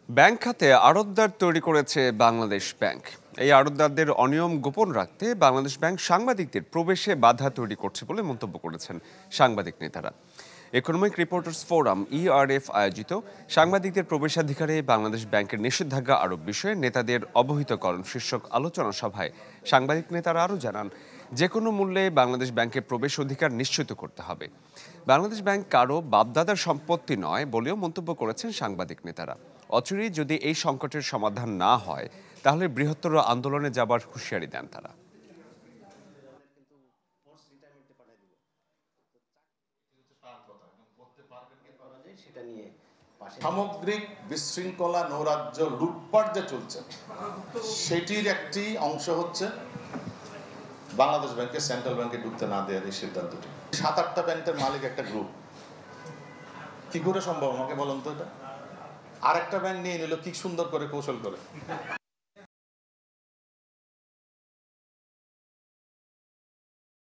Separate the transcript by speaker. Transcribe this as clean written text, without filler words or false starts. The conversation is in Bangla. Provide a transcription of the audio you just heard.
Speaker 1: ব্যাংক খাতে আড়তদার তৈরি করেছে বাংলাদেশ ব্যাংক। এই আড়তদারদের অনিয়ম গোপন রাখতে বাংলাদেশ ব্যাংক সাংবাদিকদের প্রবেশে বাধা তৈরি করছে বলে মন্তব্য করেছেন সাংবাদিক নেতারা। ইকোনমিক রিপোর্টার্স ফোরাম ইআরএফ আয়োজিত সাংবাদিকদের প্রবেশাধিকারে বাংলাদেশ ব্যাংকের নিষেধাজ্ঞা আরোপ বিষয়ে নেতাদের অবহিতকরণ শীর্ষক আলোচনা সভায় সাংবাদিক নেতারা আরও জানান, যে কোনো মূল্যে বাংলাদেশ ব্যাংকের প্রবেশ অধিকার নিশ্চিত করতে হবে। বাংলাদেশ ব্যাংক কারো বাপদাদার সম্পত্তি নয় বলেও মন্তব্য করেছেন সাংবাদিক নেতারা। অচিরেই যদি এই সংকটের সমাধান না হয়, তাহলে বৃহত্তর আন্দোলনে যাবার হুঁশিয়ারি দেন তারা।
Speaker 2: সামগ্রিক বিশৃঙ্খলা, নৈরাজ্য, লুটপাট যে চলছে সেটির একটি অংশ হচ্ছে বাংলাদেশ ব্যাংকে সেন্ট্রাল ব্যাংকে ঢুকতে না দেওয়ার এই সিদ্ধান্তটি। 7-8টা ব্যাংকের মালিক একটা গ্রুপ, কি করে সম্ভব আমাকে বলুন তো? এটা আর একটা ব্যাংক নিয়ে নিল কি সুন্দর করে কৌশল করে।